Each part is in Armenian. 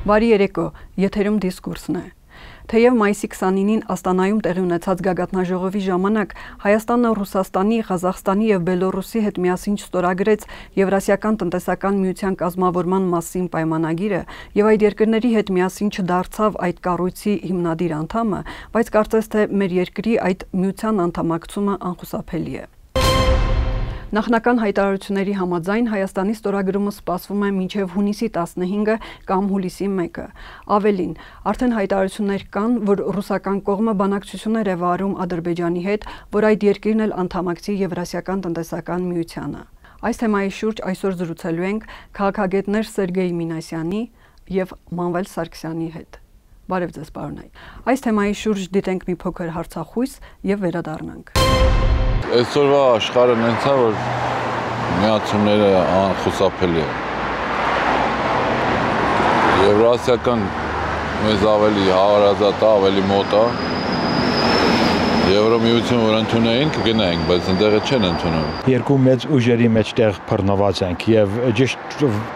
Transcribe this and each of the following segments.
Բարի երեկո, եթերում դիսկուրսն է։ Թեև մայիսի 29-ին Աստանայում տեղի ունեցած գագաթնաժողովի ժամանակ Հայաստանը Ռուսաստանի, Ղազախստանի եւ Բելոռուսի հետ միասին ստորագրեց Եվրասիական տնտեսական միության կազմավորման մասին պայմանագիրը եւ այդ երկրների հետ միասին չդարձավ այդ կառույցի հիմնադիր անդամը, բայց կարծես թե մեր երկրի այդ միության անդամակցումը անխուսափելի է։ Նախնական հայտարարությունների համաձայն Հայաստանի ստորագրումը սպասվում է մինչև հունիսի 15-ը կամ հուլիսի 1-ը։ Ավելին, արդեն հայտարարություններ կան, որ ռուսական կողմը բանակցություններ է վարում Ադրբեջանի հետ, որ այդ երկիրն էլ անդամակցի Եվրասիական տնտեսական միությանը։ Այս թեմայի շուրջ այսօր զրուցելու ենք քաղաքագետներ Սերգեյ Մինասյանի եւ Մանվել Սարգսյանի հետ։ Բարև ձեզ, պարոնայք։ Այս թեմայի շուրջ դիտենք մի փոքր հարցախույս եւ վերադառնանք։ Այսօրվա աշխարհը նենց է, որ միացումները անխուսափելի են։ Եվրասիական մեզ ավելի հարազատ է, ավելի մոտ է։ Եվրոմիություն որ ընդունեին կգնայինք, բայց ընդեղը չեն ընդունում։ Երկու մեծ ուժերի մեջտեղ բռնված ենք եւ ճիշտ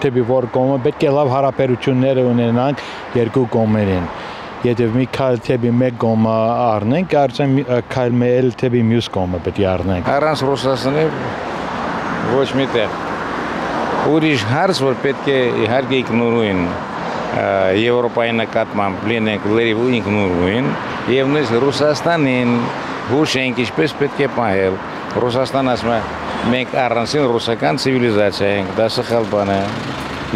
թեպի որ կողմը պետք է լավ հարաբերություններ ունենանք երկու կողմերին։ Եթե մի քայլ թեպի մեկ կողմը առնենք, կարծեմ քայլ մեկ թեպի մյուս կողմը պետք է առնենք։ Առանց Ռուսաստանի ոչ մի տեղ։ Ուրիշ հարց որ պետք է իհարկե իգնորուին Եվրոպայի նկատմամբ լինենք լրիվ իգնորուին եւ նույնիսկ Ռուսաստանին հուշենք ինչպես պետք է պահել։ Ռուսաստանը ասում է մենք առանցին ռուսական ցիվիլիզացիա ենք, դա սխալ բան է։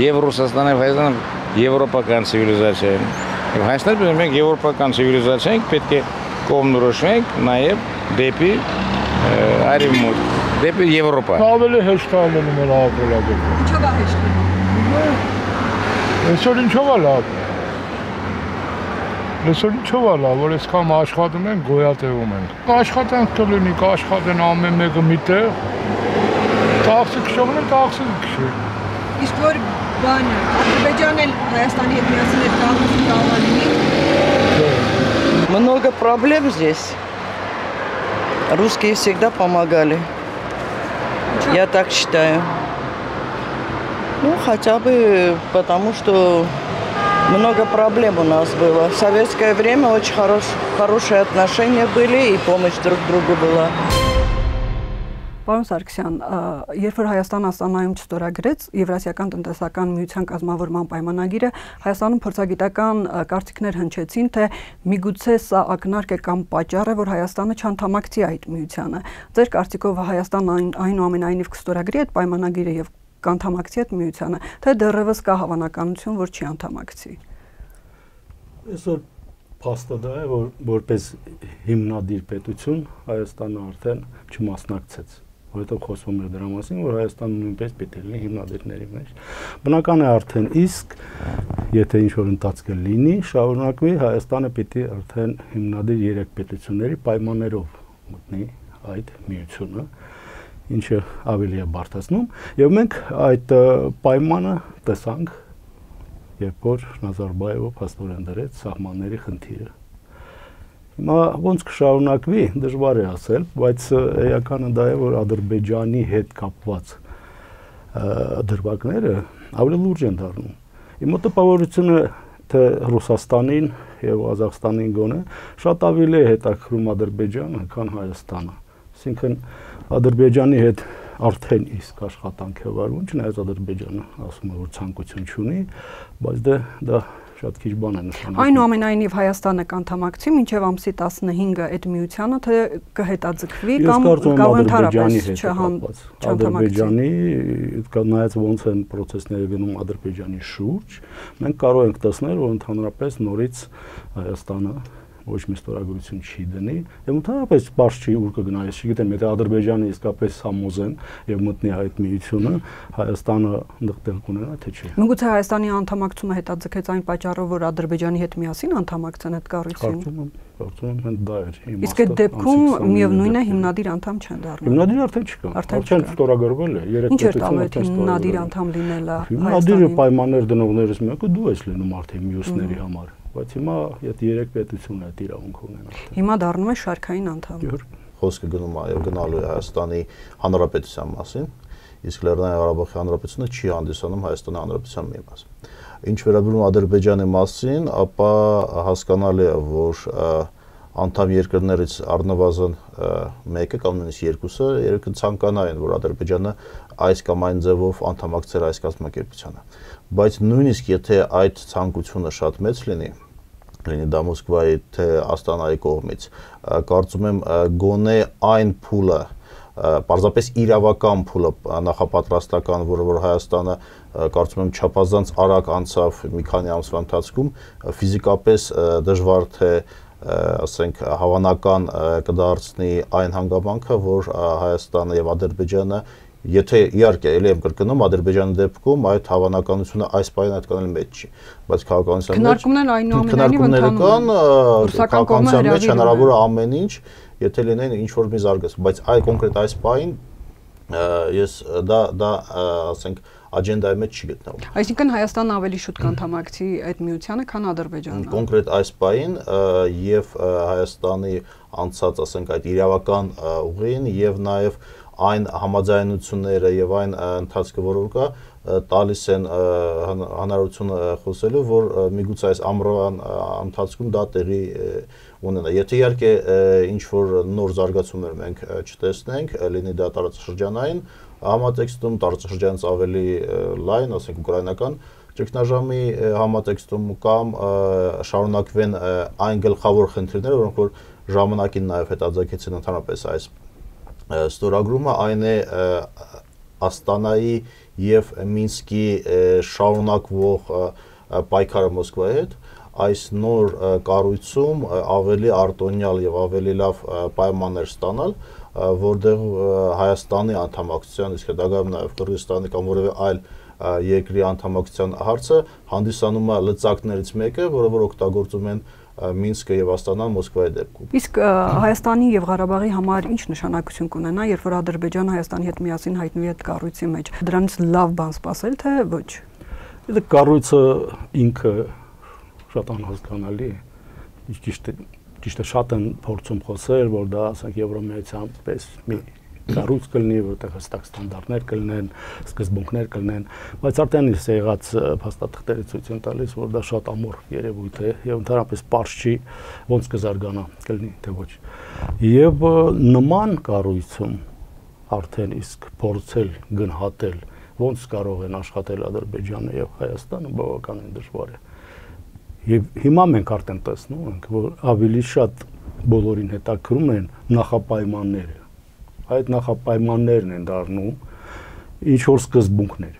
Եվ Ռուսաստանը Հայաստանը եվրոպական ցիվիլիզացիա են։ Եվ Հայաստանը մենք եվրոպական ցիվիլիզացիա ենք, պետք է կողմնորոշվենք նաեւ դեպի արևմուտք, դեպի Եվրոպա։ Ավելի հեշտ է լինում ապրելակերպը։ Ինչով է հեշտ լինում։ Այսօր ինչով է լավ։ Այսօր ինչով է լավ, որ այսքան աշխատում ենք, գոյատևում ենք։ Աշխատանք կլինի, կաշխատեն ամեն մեկը մի տեղ։ Տաքսի քշողն է, տաքսի քշի։ Իսկ որ բանը, Ադրբեջանն էլ Հայաստանի հետ միասին այդ կառույցը կառավարի։ Много проблем здесь. Русские всегда помогали. Я так считаю. Ну, хотя бы потому, что много проблем у нас было. В советское время очень хорошие отношения были и помощь друг другу была. Պարոն Սարգսյան, երբ որ Հայաստանը Աստանայում չստորագրեց Եվրասիական տնտեսական միության կազմավորման պայմանագիրը, Հայաստանում փորձագիտական կարծիքներ հնչեցին, թե միգուցե սա ակնարկ է կամ պատճառ է, որ Հայաստանը չանդամակցի այդ միությանը։ Ձեր կարծիքով Հայաստանը այնուամենայնիվ կստորագրի այդ պայմանագիրը եւ կանդամակցի այդ միությանը, թե դեռևս կա հավանականություն, որ չի անդամակցի։ Այսօր փաստը դա է, որ որպես հիմնադիր պետություն Հայաստանը արդեն չմասնակցեց, որովհետև խոսվում էր դրա մասին, որ Հայաստանը նույնպես պետք է լինի հիմնադիրների մեջ։ Բնական է արդեն իսկ, եթե ինչ-որ ընթացք լինի, շարունակվի, Հայաստանը պիտի արդեն հիմնադիր 3 պետությունների պայմաններով մտնի այդ միությունը, ինչը ավելի է բարդացնում, եւ մենք այդ պայմանը տեսանք, երբ որ Նազարբայևը փաստորեն դրեց սահմանների խնդիրը։ Հիմա ոնց կշարունակվի, դժվար է ասել, բայց էականը դա է, որ Ադրբեջանի հետ կապված դրվագները ավելի լուրջ են դառնում։ Իմ տպավորությունը թե Ռուսաստանին եւ Ղազախստանին գոնե շատ ավելի է հետաքրում Ադրբեջանը, քան Հայաստանը։ Այսինքն Ադրբեջանի հետ արդեն իսկ աշխատանք է վարվում, չնայած Ադրբեջանը ասում է, որ ցանկություն չունի, բայց դա շատ քիչ բան է նշանակում։ Այնուամենայնիվ Հայաստանը կանդամակցի մինչև ամսի 15-ը այդ միությանը, թե կհետաձգվի կամ կարող ընդհանրապես չհանդամակցի։ Ադրբեջանի, նայած ոնց են process-ները գնում Ադրբեջանի շուրջ, մենք կարող ենք տեսնել, որ ընդհանրապես նորից Հայաստանը ոչ մի ստորագրություն չի դնի, եւ ընդհանրապես բաց չի ուր կգնա, ես չգիտեմ, եթե Ադրբեջանը իսկապես համոզեն եւ մտնի այդ միությունը, Հայաստանը ընդդեմ կունենա, թե չէ։ Միգուցե Հայաստանի անդամակցումը հետաձգեց այն պատճառով, որ Ադրբեջանի հետ միասին անդամակցեն այդ կառույցին։ Կարծում եմ դա էր իմաստը։ Իսկ այդ դեպքում միևնույն է հիմնադիր անդամ չեն դառնում։ Հիմնադիր արդեն չկա։ Արդեն ստորագրվել է, 3 պետությունը արդեն հիմնադիր անդամ լինելը։ Հիմնադիրը պայմաններ դնողներից մեկը դու ես լինում արդեն մյուսների համար։ Բայց հիմա այդ 3 պետությունն է իրավունք ունենալ։ Հիմա դառնում է շարքային անդամ։ Խոսքը գնում է եւ գնալու է Հայաստանի Հանրապետության մասին իսկ Լեռնային Ղարաբաղի Հանրապետությունը չի հանդիսանում Հայաստանի Հանրապետության մի մաս։ Ինչ վերաբերում Ադրբեջանի մասին, ապա հասկանալի է, որ անդամ երկրներից առնվազն մեկը կամ նույնիսկ երկուսը երբ ցանկանային, որ Ադրբեջանը այս կամ այն ձևով անդամակցեր այս կազմակերպությանը։ Բայց նույնիսկ եթե այդ ցանկությունը շատ մեծ լինի դա Մոսկվայի թե Աստանայի կողմից, կարծում եմ գոնե այն փուլը, պարզապես իրավական փուլը նախապատրաստական, որ Հայաստանը կարծում եմ չափազանց արագ անցավ մի քանի ամսվա ընթացքում, ֆիզիկապես դժվար թե ասենք հավանական կդարձնի այն հանգամանքը, որ Հայաստանը եւ Ադրբեջանը Եթե իհարկե էլի եմ կրկնում Ադրբեջանի դեպքում այդ հավանականությունը այս պահին այդքան էլ մեծ չի, բայց քաղաքականության մեջ քննարկումներ կան, քաղաքականության մեջ հնարավոր է ամեն ինչ, եթե լինեն ինչ որ մի զարգացում, բայց այ կոնկրետ այս պահին ես դա ասենք աջենդայի մեջ չի գտնվում։ Այսինքն Հայաստանը ավելի շուտ կանդամակցի այդ միությանը, քան Ադրբեջանը։ Կոնկրետ այս պահին եւ Հայաստանի անցած ասենք այդ իրավական ուղին եւ նաեւ այն համաձայնությունները եւ այն ընթացքը, որով կա, տալիս են հնարավորություն խոսելու, որ միգուցե այս ամռան ընթացքում դա տեղի ունենա։ Եթե իհարկե ինչ որ նոր զարգացումներ մենք չտեսնենք, լինի դա տարածաշրջանային համատեքստում, տարածաշրջանից ավելի լայն, ասենք ուկրաինական ճգնաժամի համատեքստում կամ շարունակվեն այն գլխավոր խնդիրները, որոնք որ ժամանակին նաեւ հետաձգեցին ընդհանրապես այս ստորագրումը, այն է Աստանայի եւ Մինսկի շարունակվող պայքարը Մոսկվայի հետ, այս նոր կառույցում ավելի արտոնյալ եւ ավելի լավ պայմաններ ստանալ, որտեղ Հայաստանի անդամակցության, իսկ հետագայում նաեւ Կырգызստանի կամ որևէ այլ երկրի անդամակցության հարցը հանդիսանում է լծակներից մեկը, որը որ օգտագործում են Մինսկը եւ Աստանան Մոսկվայի դեպքում։ Իսկ Հայաստանի եւ Ղարաբաղի համար ինչ նշանակություն կունենա, երբ որ Ադրբեջանը Հայաստանի հետ միասին հայտնվի այդ կառույցի մեջ։ Դրանից լավ բան սպասել թե ոչ։ Դա կառույցը ինքը շատ անհասկանալի է։ Ճիշտ է շատ են փորձում խոսել, որ դա ասենք Եվրոմիության պես մի կառույց կլինի, որտեղ հստակ ստանդարտներ կլինեն, սկզբունքներ կլինեն, բայց արդեն իսկ եղած փաստաթղթերը ցույց են տալիս, որ դա շատ ամուր երևույթ է եւ ընդհանրապես པարզ չի ոնց կզարգանա, կլինի թե ոչ։ Եվ նման կառույցում արդեն իսկ փորձել գնահատել ոնց կարող են աշխատել Ադրբեջանը եւ Հայաստանը բավականին դժվար է։ Եվ հիմա մենք արդեն տեսնում ենք, որ ավելի շատ բոլորին հետաքրում են նախապայմանները։ Այդ նախապայմաններն են դառնում ինչ որ սկզբունքներ։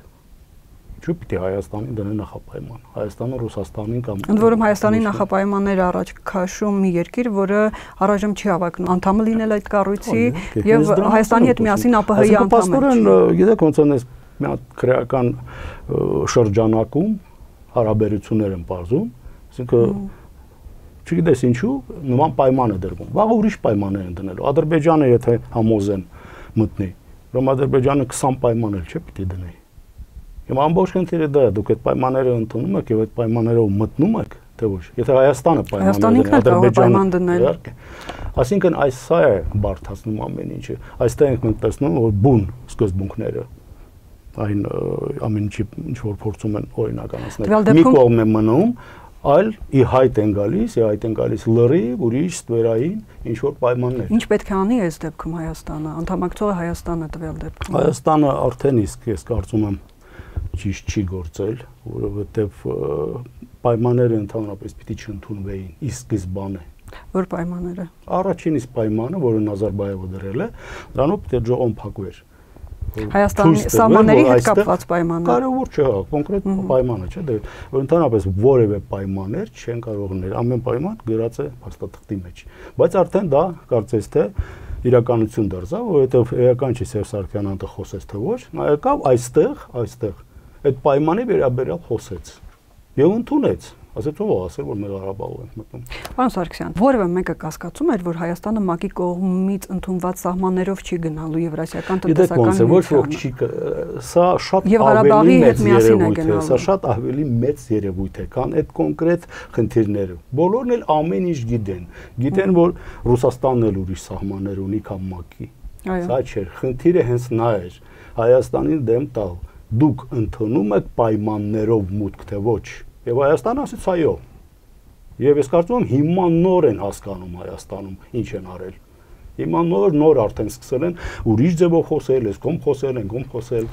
Ինչու՞ պիտի Հայաստանի դնեն նախապայման։ Հայաստանը Ռուսաստանին կամ ընդ որում Հայաստանի նախապայմանները առաջ քաշում մի երկիր, որը առայժմ չի հավակնում անդամ լինել այդ կառույցի եւ Հայաստանի հետ միասին ԱՊՀ-ի անդամ է։ Պասպորեն, գիտեք, ոնց են մի հատ քրեական շրջանակում հարաբերություններ են բարձում, այսինքն չգիտես ինչու նման պայման է դրվում։ Վաղ ուրիշ պայմաններ են դնելու։ Ադրբեջանը եթե համոզեն մտնի, ուրեմն Ադրբեջանը 20 պայման էլ չէ պիտի դնի։ Հիմա ամբողջ խնդիրը դա է, դուք այդ պայմանները ընդունում եք եւ այդ պայմաններով մտնում եք, թե ոչ։ Եթե Հայաստանը պայմաններ դնի, իհարկե։ Այսինքն այս սա է բարդացնում ամեն ինչը։ Այստեղ ենք մենք տեսնում, որ բուն սկզբունքները այն ամեն ինչի ինչ որ փորձում են օրինականացնել։ Մի կողմ է մնում, այլ ի հայտ են գալիս լրիվ ուրիշ ստվերային ինչ որ պայմաններ։ Ինչ պետք է անի այս դեպքում Հայաստանը, անդամակցողը Հայաստանը տվյալ դեպքում։ Հայաստանը արդեն իսկ ես կարծում եմ ճիշտ չի գործել, որովհետև պայմանները ընդհանրապես պիտի չընդունվեին ի սկզբանե։ Որ պայմանները։ Առաջին իսկ պայմանը, որը Նազարբայևը դրել է, դրանով պետք է ջոկոն փակվեր։ Հայաստանի սահմանների հետ կապված պայմաններ։ Կարևոր չէ, կոնկրետ պայմանը չէ, դե որ ընդհանրապես որևէ պայմաններ չեն կարող լինել, ամեն պայման գրած է փաստաթղթի մեջ։ Բայց արդեն դա կարծես թե իրականություն դարձավ, որովհետև էական չի Սերժ Սարգսյանը խոսեց թե ոչ, նա եկավ այստեղ այդ պայմանի վերաբերյալ խոսեց եւ ընդունեց։ Ասեց ով ասել որ մեր Ղարաբաղով ենք մտնում։ Պարոն Սարգսյան, որևէ մեկը կասկածում էր, որ Հայաստանը ՄԱԿ-ի կողմից ընդունված սահմաններով չի գնալու Եվրասիական տնտեսական միությանը։ Սա շատ ավելի մեծ երևույթ է, սա շատ ավելի մեծ երևույթ է, քան այդ կոնկրետ խնդիրները։ Բոլորն էլ ամեն ինչ գիտեն, որ Ռուսաստանն էլ ուրիշ սահմաններ ունի, քան ՄԱԿ-ի։ Սա չէր, խնդիրը հենց նա էր, Հայաստանին դեմ տալ, դուք ընդունում եք պայմաններով մուտք, թե ոչ, եւ Հայաստանը ասաց այո, եւ ես կարծում եմ հիմա նոր են հասկանում Հայաստանում ինչ են արել, հիմա նոր արդեն սկսել են ուրիշ ձևով խոսել, ես կողմ խոսել,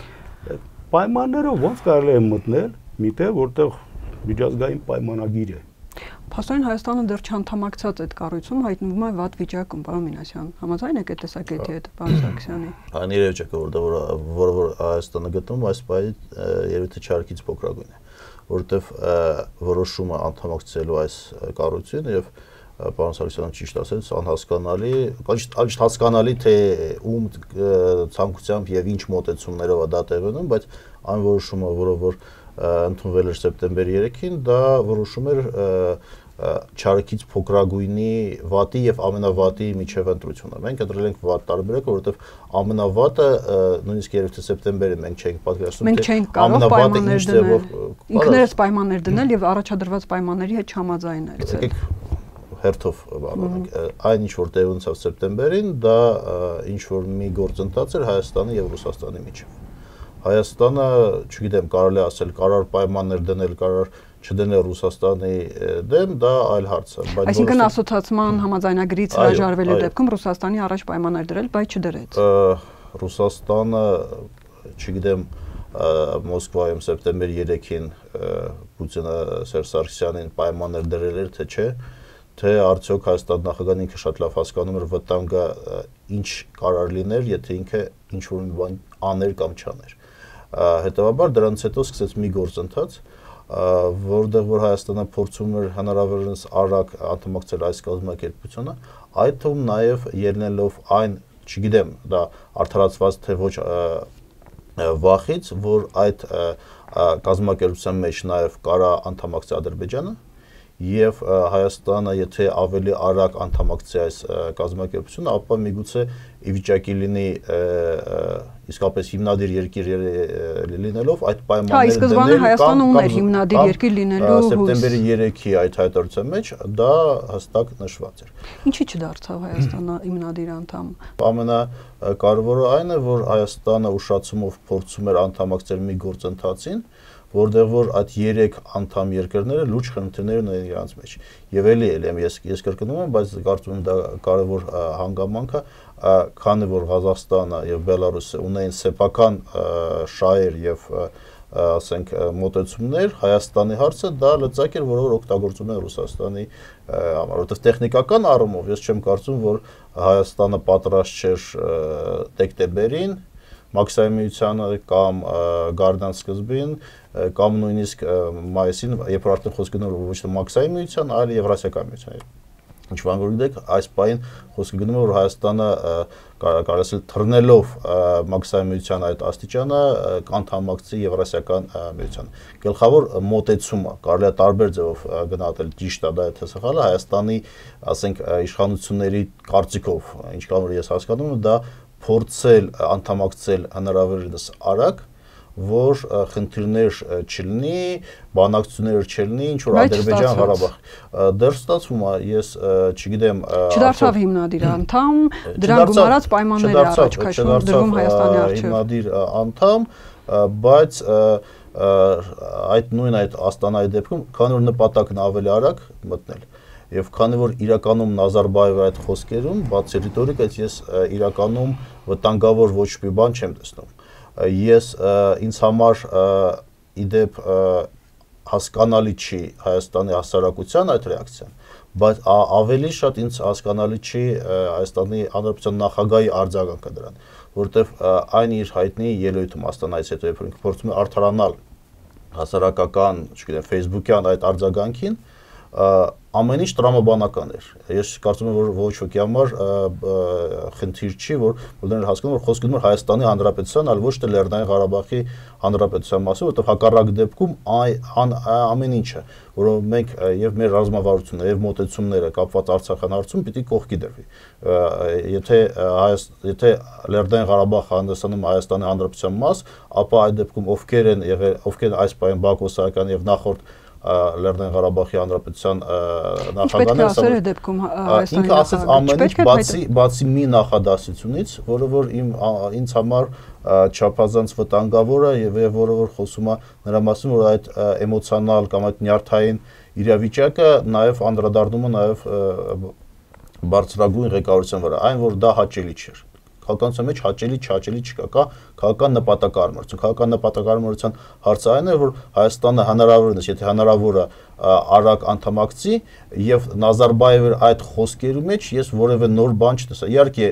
պայմաններով ոնց կարելի է մտնել միտեղ, որտեղ միջազգային պայմանագիր է։ Փաստորեն Հայաստանը դեռ չանդամակցած այդ կառույցում հայտնվում է վատ վիճակում, պարոն Մինասյան։ Համաձայն եք այդ տեսակետի հետ, պարոն Սարգսյանի։ Այն երևիճակը, որ Հայաստանը գտնում, այս պահի երևի թե չարքից փոքրագույն է, որովհետև որոշումը անդամակցելու այս կառույցին եւ պարոն Սարգսյանը ճիշտ ասեց, անհասկանալի, հասկանալի թե ում ցանկությամբ եւ ինչ մոտեցումներով է դա տեղի ունենում, բայց այն որոշումը, որ ընդունվել էր սեպտեմբերի 3-ին, դա որոշում էր չարքից փոքրագույնի վատի եւ ամենավատի միջև ընտրությունը։ Մենք ընտրել ենք վատ տարբերակը, որովհետեւ ամենավատը նույնիսկ երբ թե սեպտեմբերին մենք չենք պատկերացնում, թե ամենավատը ինչ ձևով ինքներս պայմաններ դնել եւ առաջադրված պայմանների հետ չհամաձայնել։ Հերթով բանանք, այն ինչ որ տեղ ունեցավ սեպտեմբերին, դա ինչ որ մի գործընթաց էր Հայաստանի եւ Ռուսաստանի միջև։ Հայաստանը, չգիտեմ, կարելի ասել, կարար պայմաններ դնել, կարար չդնել Ռուսաստանի դեմ, դա այլ հարց է։ Այսինքն ասոցիացիան համաձայնագրից հրաժարվելու դեպքում Ռուսաստանի առաջ պայմաններ դրել, բայց չդրեց։ Ռուսաստանը, չգիտեմ, Մոսկվայում սեպտեմբերի 3-ին Պուտինը Սերժ Սարգսյանին պայմաններ դրել էր, թե չէ, թե արդյոք Հայաստան նախագահն ինքը շատ լավ հասկանում էր վտանգը ինչ կարար լիներ, եթե ինքը ինչ-որ մի բան աներ կամ չաներ։ Հետևաբար դրանից հետո սկսեց մի գործընթաց, որտեղ որ Հայաստանը փորձում էր հնարավորինս արագ անդամակցել այս կազմակերպությունը, այդ թվում նաև ելնելով այն, չգիտեմ, դա արդարացված թե ոչ վախից, որ այդ կազմակերպության մեջ նաև կարա անդամակցի Ադրբեջանը, եւ Հայաստանը, եթե ավելի արագ անդամակցի այս կազմակերպությունը, ապա միգուցե ի վիճակի լինի իսկապես հիմնադիր երկիր լինելով այդ պայմանները դնել։ Սկզբանե Հայաստանը ուներ հիմնադիր երկիր լինելու սեպտեմբերի 3-ի այդ հայտարարության մեջ դա հստակ նշված էր։ Ինչի՞ չդարձավ Հայաստանը հիմնադիր անդամ։ Ամենակարևորը այն է, որ Հայաստանը ուշացումով փորձում էր անդամակցել մի գործընթացին, որտեղ որ այդ 3 անդամ երկրները լուրջ խնդիրներ ունեն իրենց մեջ։ Եվ էլի ես կրկնում եմ, բայց կարծում եմ դա կարևոր հանգամանք է, քանի որ Ղազախստանը եւ Բելարուսը ունեն սեփական շահեր եւ ասենք մոտեցումներ, Հայաստանի հարցը դա լծակ էր, որը օգտագործում են Ռուսաստանի համար, որովհետեւ տեխնիկական առումով ես չեմ կարծում, որ Հայաստանը պատրաստ չէր դեկտեմբերին Մաքսային միությանը կամ Գարդան սկզբին կամ նույնիսկ մայիսին, երբ արդեն խոսք գնում ոչ թե Մաքսային միության, այլ Եվրասիական միության։ Ինչ որ գիտեք, այս պահին խոսքը գնում է, որ Հայաստանը կարելի ասել թռնելով Մաքսային միության այդ աստիճանը կանդամակցի Եվրասիական միությանը։ Գլխավոր մոտեցումը կարելի է տարբեր ձևով գնահատել, ճիշտ է դա թե սխալ է, Հայաստանի, ասենք, իշխանությունների կարծիքով, ինչքան որ ես հասկանում եմ, դա փորձել անդամակցել հնարավորինս արագ, որ խնդիրներ չլինի, բանակցություններ չլինի, ինչ որ Ադրբեջան Ղարաբաղ։ Դեռ ստացվում է, ես չգիտեմ, չդարձավ հիմնադիր անդամ, դրան գումարած պայմանների առաջ քաշում դրվում Հայաստանի առջև։ Հիմնադիր անդամ, բայց այդ նույն այդ Աստանայի դեպքում, քանի որ նպատակն ավելի արագ մտնել։ Եվ քանի որ իրականում Նազարբաևի այդ խոսքերում, բացի ռիտորիկայից, ես իրականում վտանգավոր ոչ մի բան չեմ տեսնում։ Ես ինձ համար իդեպ հասկանալի չի Հայաստանի հասարակության այդ ռեակցիան, բայց ավելի շատ ինձ հասկանալի չի Հայաստանի Հանրապետության նախագահի արձագանքը դրան, որովհետև այն իր հայտնի ելույթում Աստանայից հետո երբ ինքը փորձում է արդարանալ հասարակական, չգիտեմ, Facebook-յան այդ արձագանքին, ամեն ինչ տրամաբանական էր։ Ես կարծում եմ, որ ոչ ոքի համար խնդիր չի, որ բոլորն հասկանում որ խոսքը գնում է Հայաստանի Հանրապետության, այլ ոչ թե Լեռնային Ղարաբաղի Հանրապետության մասին, որովհետև հակառակ դեպքում ամեն ինչը, որով մենք եւ մեր ռազմավարությունը եւ մոտեցումները կապված Արցախյան հարցում պիտի կողքի դրվի։ Եթե Լեռնային Ղարաբաղը հանդիսանում Հայաստանի Հանրապետության մաս, ապա այդ դեպքում ովքեր են այս պայն Բակո Սահակյանը եւ նախորդ Լեռնային Ղարաբաղի Հանրապետության նախագահն ասել դեպքում Հայաստանի ինքը ասեց ամեն ինչ բացի մի նախադասությունից, որը որ ինձ համար չափազանց վտանգավոր է եւ որը որ խոսում է նրա մասին, որ այդ էմոցիոնալ կամ այդ նյարդային իրավիճակը նաեւ անդրադառնում է նաեւ բարձրագույն ղեկավարության վրա, այն որ դա հաճելի չէր։ Քաղաքականության մեջ հաճելի չկա, կա քաղաքական նպատակարարություն։ Քաղաքական նպատակարարության հարցը այն է, որ Հայաստանը հնարավորինս, եթե հնարավոր է արագ անդամակցի եւ Նազարբաևի այդ խոսքերի մեջ ես որևէ նոր բան չտեսա։ Իհարկե,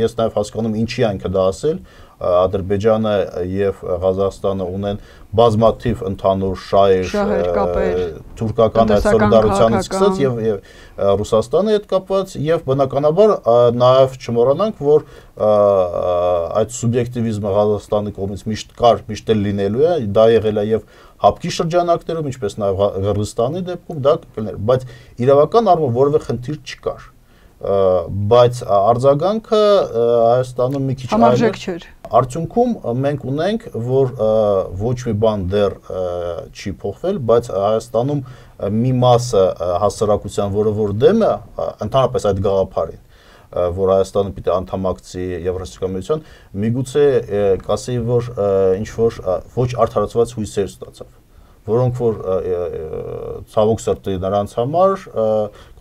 ես նաեւ հասկանում ինչի այնքը դա ասել, Ադրբեջանը եւ Ղազախստանը ունեն բազմաթիվ ընդհանուր շահեր թուրքական այդ սոլիդարությունից սկսած եւ Ռուսաստանի հետ կապված եւ բնականաբար նաեւ չմոռանանք, որ այդ սուբյեկտիվիզմը Ղազախստանի կողմից միշտ կար, միշտ էլ լինելու է, դա եղել է եւ հապկի շրջանակներում, ինչպես նաեւ Ղրղստանի դեպքում դա կլիներ, բայց իրավական առումով որևէ խնդիր չկար։ Բայց արձագանքը Հայաստանում մի քիչ համարժեք չէր։ Արդյունքում մենք ունենք, որ ոչ մի բան դեռ չի փոխվել, բայց Հայաստանում մի մասը հասարակության, որը որ դեմ է ընդհանրապես այդ գաղափարին, որ Հայաստանը պիտի անդամակցի Եվրասիական միության, միգուցե կասեի, որ ինչ որ ոչ արդարացված հույսեր ստացավ, որոնք որ ցավոք սրտի նրանց համար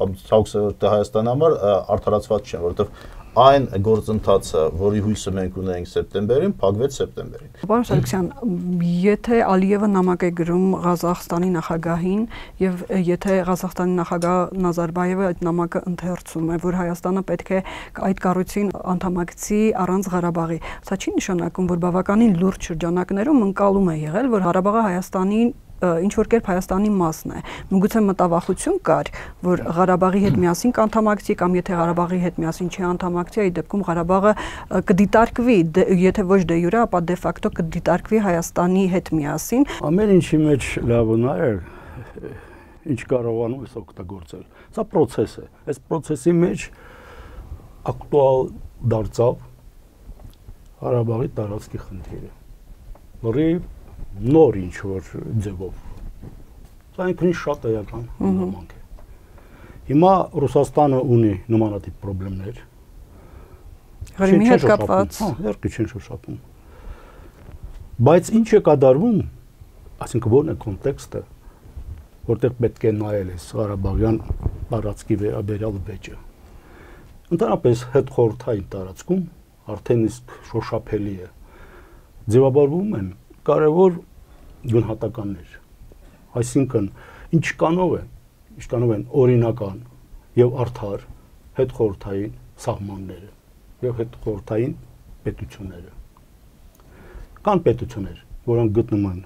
կամ ցավոք սրտի Հայաստանի համար արդարացված չեն, որովհետև այն գործընթացը, որի հույսը մենք ունենք սեպտեմբերին, փակվեց սեպտեմբերին։ Պարոն Սարգսյան, եթե Ալիևը նամակ է գրում Ղազախստանի նախագահին եւ եթե Ղազախստանի նախագահ Նազարբաևը այդ նամակը ընթերցում է, որ Հայաստանը պետք է այդ կառույցին անդամակցի առանց Ղարաբաղի, սա չի նշանակում, որ բավականին լուրջ շրջանակներում ընկալում է եղել, որ Ղարաբաղը Հայաստանի ինչ որ կերպ Հայաստանի մասն է։ Միգուցե մտավախություն կար, որ Ղարաբաղի հետ միասին կանդամակցի կամ եթե Ղարաբաղի հետ միասին չի անդամակցի, այդ դեպքում Ղարաբաղը կդիտարկվի, եթե ոչ դե յուրե, ապա դե ֆակտո կդիտարկվի Հայաստանի հետ միասին։ Ամեն ինչի մեջ լավն է, ինչ կարողանում ես օգտագործել։ Սա process է։ Այս process-ի մեջ ակտուալ դարձավ Ղարաբաղի տարածքի խնդիրը։ Լրիվ նոր ինչ որ ձևով։ Սա ինքնին շատ էական հանգամանք է։ Հիմա Ռուսաստանը ունի նմանատիպ խնդիրներ։ Ղրիմի հետ կապված։ Իհարկե չեն շոշափում։ Բայց ինչ է կատարվում, այսինքն ո՞րն է կոնտեքստը, որտեղ պետք է նայել այս Ղարաբաղյան տարածքի վերաբերյալ վեճը։ Ընդհանրապես հետխորհրդային տարածքում արդեն իսկ շոշափելի է։ Ձևավորվում են կարևոր գնահատականներ, այսինքն ինչքանով են օրինական եւ արդար հետխորհրդային սահմանները եւ հետխորհրդային պետությունները։ Կան պետություններ, որոնք գտնում են,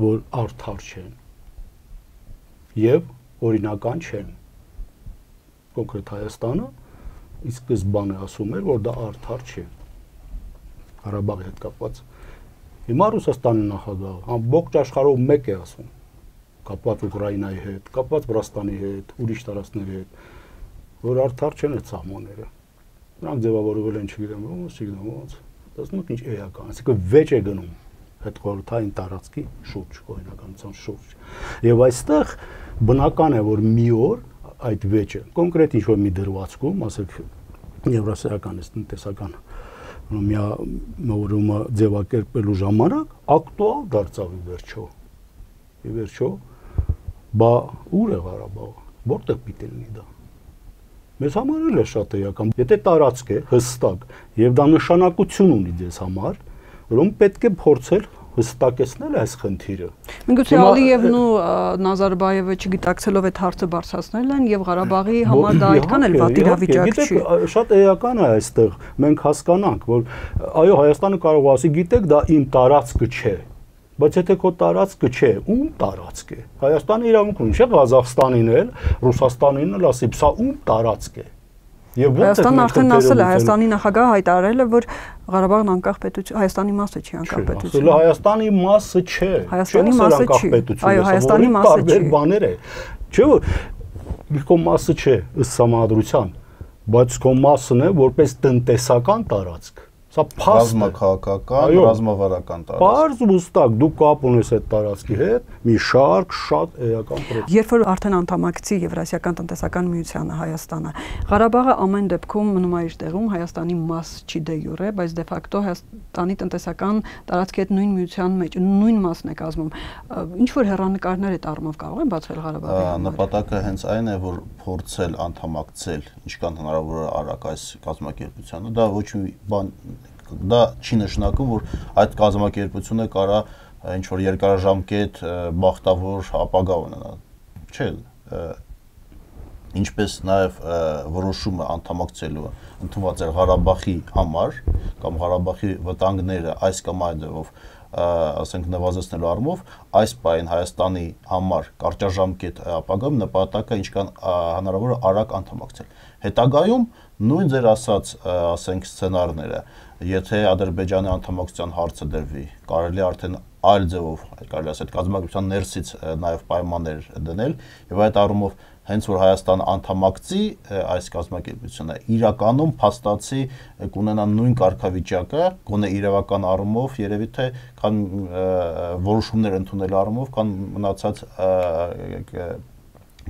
որ արդար չեն եւ օրինական չեն։ Կոնկրետ Հայաստանը ի սկզբանե ասում էր, որ դա արդար չէ։ Ղարաբաղի հետ կապված Հիմա Ռուսաստանի նախագահը ամբողջ աշխարհով մեկ է ասում, կապված Ուկրաինայի հետ, կապված Վրաստանի հետ, ուրիշ տարածքների հետ, որ արդար չեն այդ սահմանները։ Նրանք ձևավորվել են, չգիտեմ ոնց, դասնուք ինչ էական, այսինքն վեճ է գնում հետխորհրդային տարածքի շուրջ, օրինականության շուրջ։ Եվ այստեղ բնական է, որ մի օր այդ վեճը, կոնկրետ ինչ որ մի դրվածքում, ասեք Եվրասիական տնտեսական միավորումը ձևակերպելու ժամանակ ակտուալ դարձավ ի վերջո, բա ուր է Ղարաբաղը, որտեղ պիտի լինի դա։ Մեզ համար էլ է շատ էական, եթե տարածք է հստակ եւ դա նշանակություն ունի ձեզ համար, ուրեմն պետք է փորձել հստակեցնել այս խնդիրը։ Միգուցե Ալիևն ու Նազարբաևը չգիտակցելով այդ հարցը բարձրացնել են եւ Ղարաբաղի համար դա այդքան էլ վատ իրավիճակ չի։ Շատ էական է այստեղ, մենք հասկանանք, որ այո, Հայաստանը կարող է ասի, գիտեք, դա իմ տարածքը չէ, բայց եթե քո տարածքը չէ, ում տարածք է։ Հայաստանը իրավունք ունի, չէ՞, Ղազախստանին էլ, Ռուսաստանին էլ ասի, սա ում տարածք է։ Հայաստանն արդեն ասել է, Հայաստանի նախագահը հայտարարել է, որ Ղարաբաղն անկախ պետություն, Հայաստանի մասը չի անկախ պետություն։ Հայաստանի մասը չէ։ Հայաստանի մասը չի։ Այո, Հայաստանի մասը չի։ Տարբեր բաներ է։ Չէ՞ որ քո մասը չէ ըստ համադրության, բայց քո մասն է որպես տնտեսական տարածք։ Սա փաստ է, ռազմաքաղաքական, ռազմավարական տարածք։ Պարզ ու հստակ դու կապ ունես այդ տարածքի հետ, մի շարք շատ էական պրոբլեմ։ Երբ որ արդեն անդամակցի Եվրասիական տնտեսական միությանը Հայաստանը, Ղարաբաղը ամեն դեպքում մնում է իր տեղում, Հայաստանի մաս չի դե յուրե, բայց դե ֆակտո Հայաստանի տնտեսական տարածքի հետ նույն միության մեջ, նույն մասն է կազմում։ Ինչ որ հեռանկարներ այդ առումով կարող են բացվել Ղարաբաղի համար։ Նպատակը հենց այն է, որ փորձել անդամակցել ինչքան հնարավոր է արագ այս կազմակերպությանը, դա ոչ մի բան դա չի նշանակում, որ այդ կազմակերպությունը կարա ինչ որ երկարաժամկետ բախտավոր ապագա ունենա։ Չէ, ինչպես նաև որոշումը անդամակցելու ընդունված էր Ղարաբաղի համար կամ Ղարաբաղի վտանգները այս կամ այլ ձևով ասենք նվազեցնելու առումով այս պահին Հայաստանի համար կարճաժամկետ ապագայում նպատակը ինչքան հնարավոր է արագ անդամակցել։ Հետագայում նույն ձեր ասած ասենք սցենարները, եթե Ադրբեջանի անդամակցության հարցը դրվի, կարելի արդեն այլ ձևով, կարելի ասել կազմակերպության ներսից նաև պայմաններ դնել եւ այդ առումով հենց որ Հայաստանը անդամակցի այս կազմակերպությունը իրականում փաստացի կունենա նույն կարգավիճակը, գոնե իրավական առումով երևի թե քան որոշումներ ընդունելու առումով, քան մնացած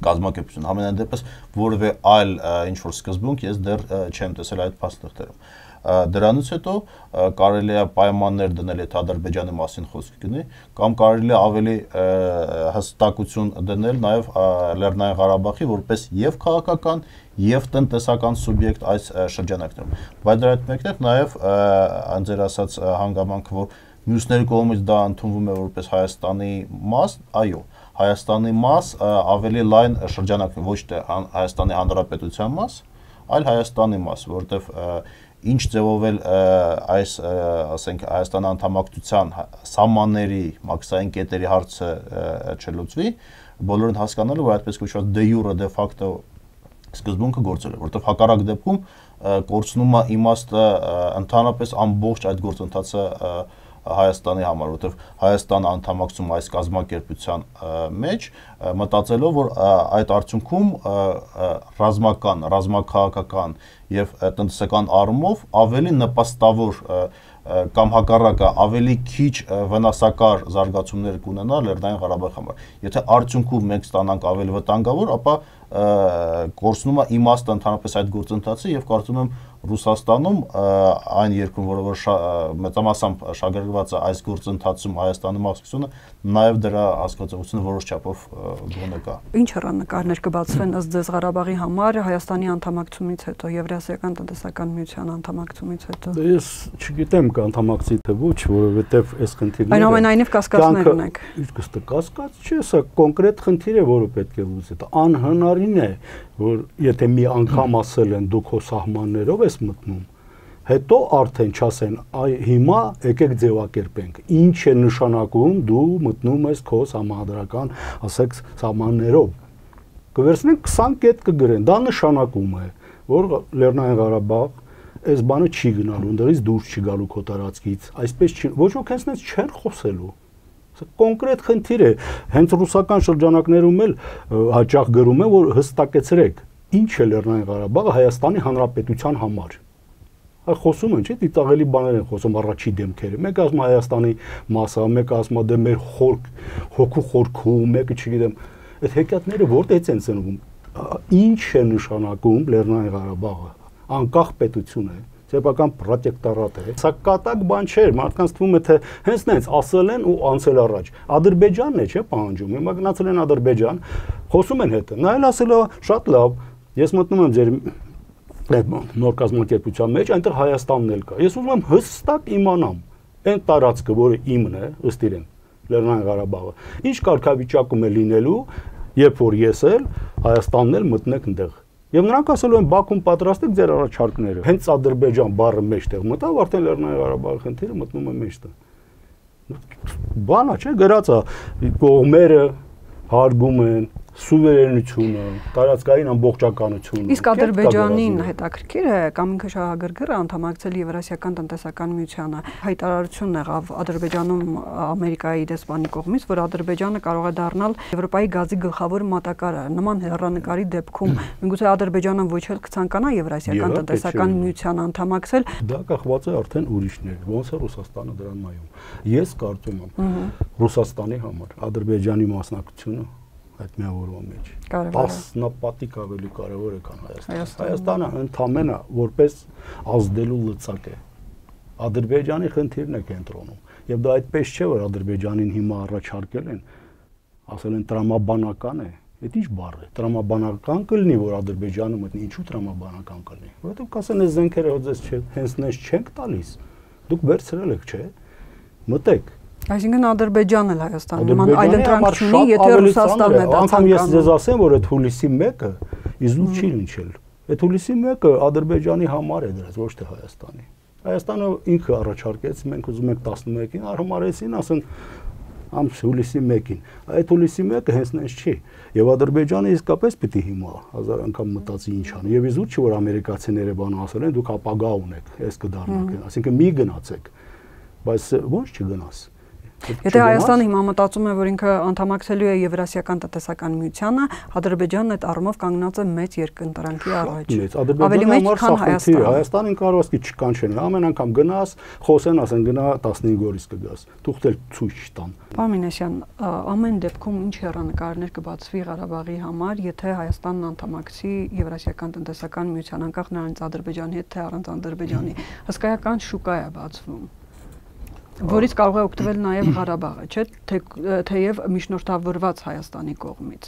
կազմակերպություն։ Համենայն դեպս որևէ այլ ինչ որ սկզբունք ես դեռ չեմ տեսել այդ փաստաթղթերում։ Դրանից հետո կարելի է պայմաններ դնել, եթե Ադրբեջանի մասին խոսք գնի, կամ կարելի է ավելի հստակություն դնել նաև Լեռնային Ղարաբաղի որպես եւ քաղաքական եւ տնտեսական սուբյեկտ այս շրջանակներում։ Բայց դրա հետ մեկտեղ նաև անձեր ասած հանգամանք, որ մյուսների կողմից դա ընդունվում է որպես Հայաստանի մաս, այո, Հայաստանի մաս ավելի լայն շրջանակներում, ոչ թե Հայաստանի Հանրապետության մաս, այլ Հայաստանի մաս, որտեղ ինչ ձևով էլ այս ասենք Հայաստանի անդամակցության սահմանների մաքսային կետերի հարցը չլուծվի, բոլորն հասկանալու որ այդպես կոչված դե յուրե դե ֆակտո սկզբունքը գործել է, որտեղ հակառակ դեպքում կորցնում է իմաստը ընդհանրապես ամբողջ այդ գործընթացը Հայաստանի համար, որտեղ Հայաստանը անդամակցում այս կազմակերպության մեջ, մտածելով, որ այդ արդյունքում ռազմական, ռազմաքաղաքական եւ տնտեսական առումով ավելի նպաստավոր կամ հակառակը ավելի քիչ վնասակար զարգացումներ կունենա Լեռնային Ղարաբաղի համար։ Եթե արդյունքում մենք ստանանք ավելի վտանգավոր, ապա կորցնում է իմաստը ընդհանրապես այդ գործընթացը եւ կարծում եմ Ռուսաստանում այն երկրում, որը մեծամասամբ շահագրգռված է այս գործընթացում Հայաստանի մասնակցությունը, նաև դրա հասկացողությունը որոշ չափով գոնե կա։ Ինչ հեռանկարներ կբացվեն ըստ ձեզ Ղարաբաղի համար Հայաստանի անդամակցումից հետո, Եվրասիական տնտեսական միության անդամակցումից հետո։ Ես չգիտեմ կանդամակցի թե ոչ, որովհետև այս խնդիրները այնուամենայնիվ կասկածներ ունեք։ Իսկ կասկած չէ, սա կոնկրետ խնդիր է, որը պետք է լուծի։ Անհնարին է, որ եթե մի անգամ ասել են դուք հո սահմաններով ես մտնում, հետո արդեն չասեն, այ հիմա եկեք ձևակերպենք։ Ինչ է նշանակում դու մտնում ես քո համահադրական, ասեք, սահմաններով։ Կվերցնենք 20 կետ կգրեն, դա նշանակում է, որ Լեռնային Ղարաբաղ այս բանը չի գնալու, ընդդրանից դուրս չի գալու քո տարածքից, այսպես չի, ոչ ոք հենց չեն խոսելու։ Սա կոնկրետ խնդիր է, հենց ռուսական շրջանակներում էլ հաճախ գրում են, որ հստակեցրեք, ինչ է Լեռնային Ղարաբաղը Հայաստանի Հանրապետության համար։ Խոսում են, չէ՞, դիտաղելի բաներ են խոսում առաջի դեմքերը։ Մեկը ասում Հայաստանի մասը, մեկը ասում դե մեր հոգու խորքում, մեկը չգիտեմ, այդ հեքիաթները որտեղից են ծնվում։ Ինչ է նշանակում Լեռնային Ղարաբաղը։ Անկախ պետություն է, սեփական պրոտեկտորատ է։ Սա կատակ բան չէ, մարդկանց թվում է թե հենց նենց ասել են ու անցել առաջ։ Ադրբեջանն է, չէ՞, պահանջում։ Հիմա գնացել են Ադրբեջան, խոսում են հետը։ Նա էլ ասել է շատ լավ, ես մտնում եմ ձեր նոր կազմակերպության մեջ, այնտեղ Հայաստանն էլ կա։ Ես ուզում եմ հստակ իմանամ, այն տարածքը, որը իմն է, ըստ իրեն, Լեռնային Ղարաբաղը, ինչ կարգավիճակում է լինելու, երբ որ ես էլ Հայաստանն էլ մտնեք այնտեղ։ Եվ նրանք ասելու են Բաքուն պատրաստ եք ձեր առաջարկները։ Հենց Ադրբեջան բառը մեջտեղ մտավ, արդեն Լեռնային Ղարաբաղի խնդիրը մտնում է մեջտեղ։ Բանա չէ, գրած է, կողմերը հարգում են, սուվերենությունը, տարածքային ամբողջականությունը։ Իսկ Ադրբեջանին հետաքրքիր է կամ ինքը շահագրգիռ անդամակցել Եվրասիական տնտեսական միությանը։ Հայտարարություն եղավ Ադրբեջանում Ամերիկայի դեսպանի կողմից, որ Ադրբեջանը կարող է դառնալ Եվրոպայի գազի գլխավոր մատակարարը։ Նման հեռանկարի դեպքում միգուցե Ադրբեջանը ոչ էլ կցանկանա Եվրասիական տնտեսական միությանը անդամակցել։ Դա կախված է արդեն ուրիշներ, ոնց է Ռուսաստանը դրան նայում։ Ես կարծում եմ Ռուսաստանի համար Ադրբեջանի մասնակցությունը այդ միավորման մեջ 10-նապատիկ ավելի կարևոր է, քան Հայաստանը։ Հայաստանը ընդամենը որպես ազդելու լծակ է։ Ադրբեջանի խնդիրն է կենտրոնում։ Եվ դա այդպես չէ, որ Ադրբեջանին հիմա առաջարկել են, ասել են տրամաբանական է։ Այդ ինչ բառ է։ Տրամաբանական կլինի, որ Ադրբեջանը մտնի, ինչու տրամաբանական կլինի։ Որովհետև կասեն, այս զենքերը հոձես հենց նես չենք տալիս։ Դուք վերցրել եք, չէ։ Մտեք։ Այսինքն Ադրբեջանն էլ Հայաստանը նման այլընտրանք չունի, եթե Ռուսաստանն է դա ցանկանում։ Անկամ ես ձեզ ասեմ, որ այդ հուլիսի 1-ը իզուր չի լինել։ Այդ հուլիսի 1-ը Ադրբեջանի համար է դրած, ոչ թե Հայաստանի։ Հայաստանը ինքը առաջարկեց, մենք ուզում ենք 11-ին, արհամարեցին, ասեն հուլիսի 1-ին։ Այդ հուլիսի 1-ը հենց նենց չի։ Եվ Ադրբեջանը իսկապես պիտի հիմա հազար անգամ մտածի ինչ անի։ Եվ իզուր չի, որ ամերիկացիները բան ասել են, դուք ապագա ունեք, այս կդառնաք։ Այսինքն մի գնացեք, բայց ո՞նց չգնաս։ Եթե Հայաստանը հիմա մտածում է, որ ինքը անդամակցելու է Եվրասիական տնտեսական միությանը, Ադրբեջանն այդ առումով կանգնած է մեծ երկընտրանքի առաջ։ Ավելի մեծ, քան Հայաստանը։ Հայաստանին կարող է չկանչեն, ամեն անգամ գնաս, խոսեն, ասեն գնա 15 օրից կգաս։ Թուղթ էլ ցույց չտան։ Պարոն Մինասյան, ամեն դեպքում ինչ հեռանկարներ կբացվի Ղարաբաղի համար, եթե Հայաստանն անդամակցի Եվրասիական տնտեսական միությանը, անկախ նրանից Ադրբեջանի հետ թե առանց Ադրբեջանի, հսկայական շուկա է բացվում, որից կարող է օգտվել նաև Ղարաբաղը, չէ՞, թեև միջնորդավորված Հայաստանի կողմից։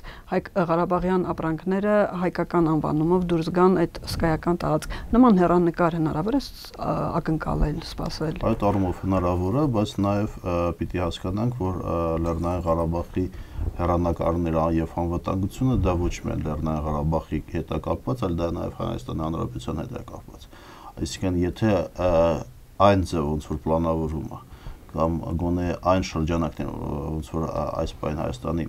Ղարաբաղյան ապրանքները հայկական անվանումով դուրս գան այդ հսկայական տարածք։ Նման հեռանկար հնարավոր է ակնկալել, սպասել։ Այդ առումով հնարավոր է, բայց նաև պիտի հասկանանք, որ Լեռնային Ղարաբաղի հեռանկարները եւ անվտանգությունը դա ոչ միայն Լեռնային Ղարաբաղի հետ է կապված, այլ դա նաև Հայաստանի Հանրապետության հետ է կապված։ Այսինքն, եթե այն ձև ոնց որ պլանավորում է կամ գոնե այն շրջանակներ, ոնց որ այս պայն Հայաստանի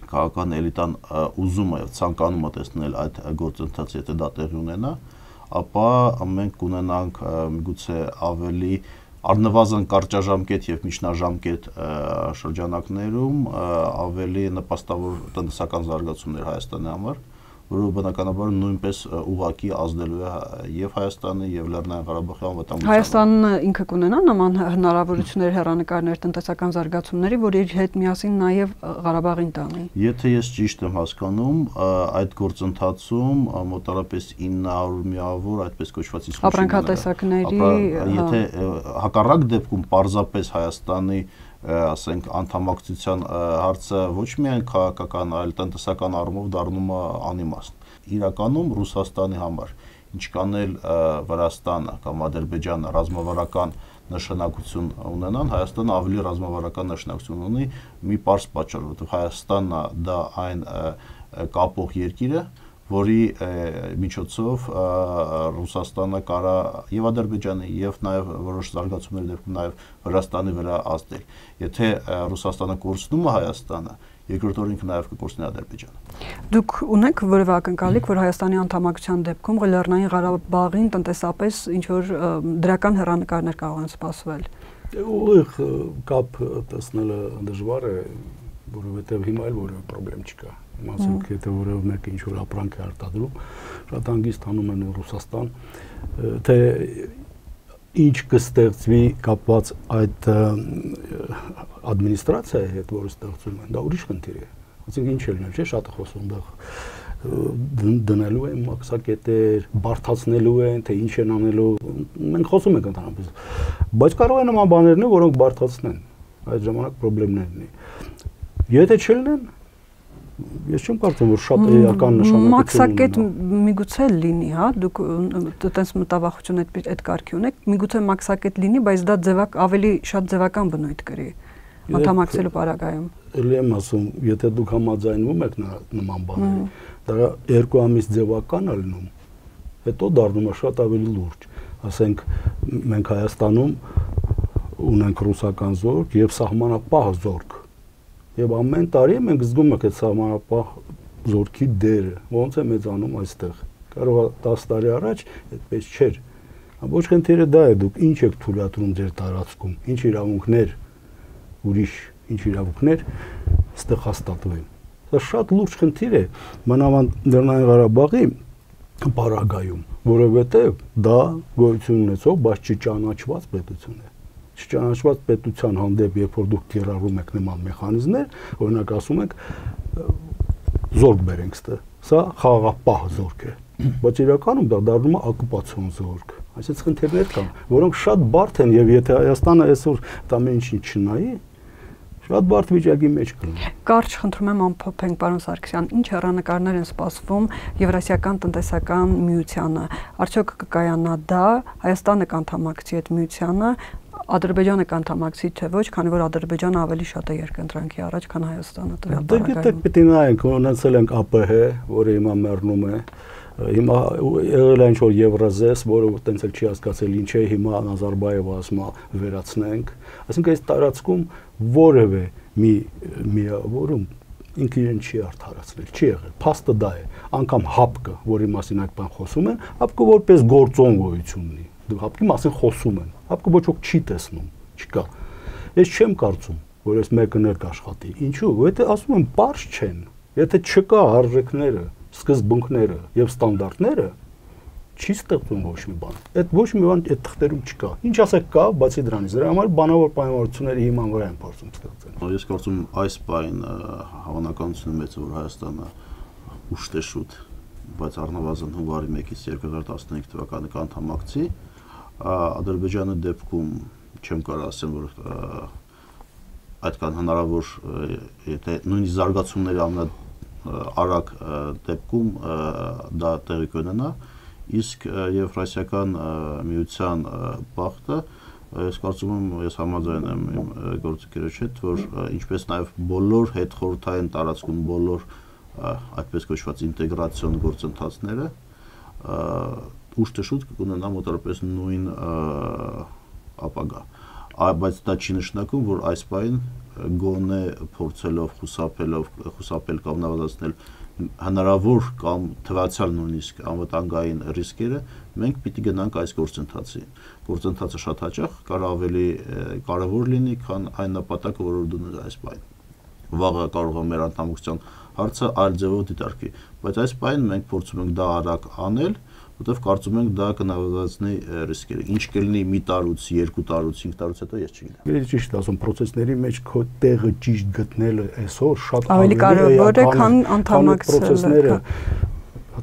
քաղաքական էլիտան ուզում է եւ ցանկանում է տեսնել այդ գործընթացը, եթե դա տեղի ունենա, ապա մենք կունենանք միգուցե ավելի առնվազն կարճաժամկետ եւ միջնաժամկետ շրջանակներում ավելի նպաստավոր տնտեսական զարգացումներ Հայաստանի համար, որը բնականաբար նույնպես ուղղակի ազդելու է եւ Հայաստանի եւ Լեռնային Ղարաբաղի անվտանգությանը։ Հայաստանը ինքը կունենա նման հնարավորություններ, հեռանկարներ, տնտեսական զարգացումների, որ իր հետ միասին նաեւ Ղարաբաղին տանի։ Եթե ես ճիշտ եմ հասկանում, այդ գործընթացում մոտավորապես 900 միավոր այդպես կոչված իսկ ապրանքատեսակների, եթե հակառակ դեպքում պարզապես Հայաստանի ասենք անդամակցության հարցը ոչ միայն քաղաքական, այլ տնտեսական առումով դառնում է անիմաստ։ Իրականում Ռուսաստանի համար ինչքան էլ Վրաստանը կամ Ադրբեջանը ռազմավարական նշանակություն ունենան, Հայաստանը ավելի ռազմավարական նշանակություն ունի մի պարզ պատճառով, որովհետև Հայաստանն դա այն կապող երկիրը, որի միջոցով Ռուսաստանը կարա եւ Ադրբեջանի եւ նաեւ որոշ զարգացումների դեպքում նաեւ Վրաստանի վրա ազդել։ Եթե Ռուսաստանը կորցնում է Հայաստանը, երկրորդ օրինքը նաեւ կկորցնի Ադրբեջանը։ Դուք ունեք որևէ ակնկալիք, որ Հայաստանի անդամակցության դեպքում Լեռնային Ղարաբաղին տնտեսապես ինչ որ դրական հեռանկարներ կարող են սպասվել։ Ուղիղ կապ տեսնելը դժվար է, որովհետեւ հիմա էլ որևէ խնդրեմ չկա։ Ասենք, եթե որևէ մեկը ինչ որ ապրանք է արտադրում, շատ հանգիստ անում են Ռուսաստան, թե ինչ կստեղծվի կապված այդ ադմինիստրացիայի հետ, որը ստեղծում են, դա ուրիշ խնդիր է։ Ասենք ինչ է լինել, չէ՞, շատ է խոսում դա դնելու են մաքսակետեր, բարթացնելու են, թե ինչ են անելու, մենք խոսում ենք ընդհանրապես, բայց կարող է նման բաներ լինել, որոնք բարթացնեն, այդ ժամանակ խնդիրներ ունի։ Եթե չլինեն, ես չեմ կարծում, որ շատ էական նշանակություն ունենա։ Մաքսակետ միգուցե լինի, հա, դուք այտենց մտավախություն այդ կարգի ունեք, միգուցե մաքսակետ լինի, բայց դա ավելի շատ ձևական բնույթ կրի անդամակցելու պարագայում։ Էլի եմ ասում, եթե դուք համաձայնվում եք նման բաների, դա 2 ամիս ձևական է լինում, հետո դառնում է շատ ավելի լուրջ։ Ասենք, մենք Հայաստանում ունենք ռուսական զորք եւ սահմանապահ զորք, Եվ ամեն տարի մենք զգում ենք այդ սահմանապահ զորքի դերը, ոնց է մեծանում այստեղ։ Կարող է 10 տարի առաջ այդպես չէր։ Ոչ խնդիրը դա է, դուք ինչ եք թույլատրում ձեր տարածքում, ինչ իրավունքներ, ուրիշ ինչ իրավունքներ այստեղ հաստատվեն։ Դա շատ լուրջ խնդիր է մանավանդ Լեռնային Ղարաբաղի պարագայում, որովհետև դա գոյություն ունեցող, բայց չճանաչված պետություն է։ Չճանաչված պետության հանդեպ, երբ որ դուք կիրառում եք նման մեխանիզմներ, օրինակ ասում եք զորք բերենք ստե, սա խաղաղապահ զորք է, բայց իրականում դա դառնում է օկուպացիոն զորք։ Այսինքն խնդիրներ կան, որոնք շատ բարդ են եւ եթե Հայաստանը այսօր ամեն ինչին չնայի, շատ բարդ վիճակի մեջ կլինի։ Կարճ խնդրում եմ ամփոփենք, պարոն Սարգսյան, ինչ հեռանկարներ են սպասվում Եվրասիական տնտեսական միությանը։ Արդյոք կկայանա դա, Հայաստանը կանդամակցի այդ միությանը, Ադրբեջանը կանդամակցի թե ոչ, քանի որ Ադրբեջանը ավելի շատ է երկընտրանքի առաջ, քան Հայաստանը տվյալ պարագայում։ Դե գիտեք, պիտի նայենք, ունեցել ենք ԱՊՀ, որը հիմա մեռնում է։ Հիմա եղել է ինչ-որ Եվրազես, որը տենց էլ չի հասկացել ինչ է, հիմա Նազարբայևը ասում է վերացնենք։ Այսինքն այս տարածքում որևէ մի միավորում ինքը իրեն չի արդարացնել, չի եղել։ Փաստը դա է։ Անկամ ՀԱՊԿ-ը, որի մասին այդ բան խոսում են, ՀԱՊԿ-ը որպես գործոն գոյություն ունի։ ՀԱՊԿ-ի մասին խոսում են։ ՀԱՊԿ-ը ոչ ոք չի տեսնում, չկա։ Ես չեմ կարծում, որ այս մեկը ներ կաշխատի։ Ինչու՞, որովհետեւ ասում եմ, པարզ չեն։ Եթե չկա արժեքները, սկզբունքները եւ ստանդարտները, չի ստեղծում ոչ մի բան։ Այդ ոչ մի բան այդ թղթերում չկա։ Ինչ ասեք կա, բացի դրանից, դրա համար բանավոր պայմանավորությունները հիման վրա են փորձում ստեղծել։ Ես կարծում այս բան հավանականությունը մեծ է, որ Հայաստանը ուշտ է շուտ, բայց առնվազն հունվարի 1-ից 2015 թվականի կանդամակցի, Ադրբեջանի դեպքում չեմ կարող ասեմ, որ այդքան հնարավոր, եթե նույնիսկ զարգացումների ամենաարագ դեպքում դա տեղի կունենա, իսկ Եվրասիական միության բախտը, ես կարծում եմ, ես համաձայն եմ իմ գործընկերոջ հետ, որ ինչպես նաև բոլոր հետխորհրդային տարածքում բոլոր այդպես կոչված ինտեգրացիոն գործընթացները ուշ թե շուտ կունենա մոտավորապես նույն ապագա, բայց դա չի նշանակում, որ այս բան գոնե փորձելով խուսափել կամ նվազեցնել հնարավոր կամ թվացial նույնիսկ անվտանգային ռիսկերը, մենք պիտի գնանք այս գործընթացը շատ հաճախ կարող ավելի կարևոր լինի, քան այն նպատակը, որ դնում այս բան։ Վաղը կարող է մեր անդամակցության հարցը այլ ձևով դիտարկվի, բայց այս բանը մենք փորձում ենք դա արագ անել, որտեղ կարծում ենք դա կնվազեցնի ռիսկերը։ Ինչ կլինի մի տարուց, 2 տարուց, 5 տարուց հետո ես չգիտեմ։ Ես ճիշտ ասում, process-ների մեջ քո տեղը ճիշտ գտնելը այսօր շատ ավելի կարևոր է, քան անդամակցելը։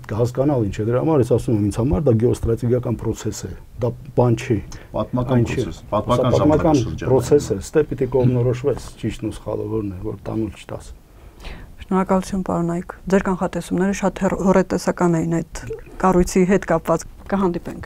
Հասկանալ ինչ է դրա համար, ես ասում եմ, ինձ համար դա գեոստրատեգիական process է։ Դա բան չի, պատմական process, պատմական process է, ստե պիտի կողմնորոշվես, ճիշտն ու սխալը որն է, որ տանուլ չտաս։ Շնորհակալություն, պարոն Այկ։ Ձեր կանխատեսումները շատ հոռետեսական էին այդ կառույցի հետ կապված։ Կհանդիպենք։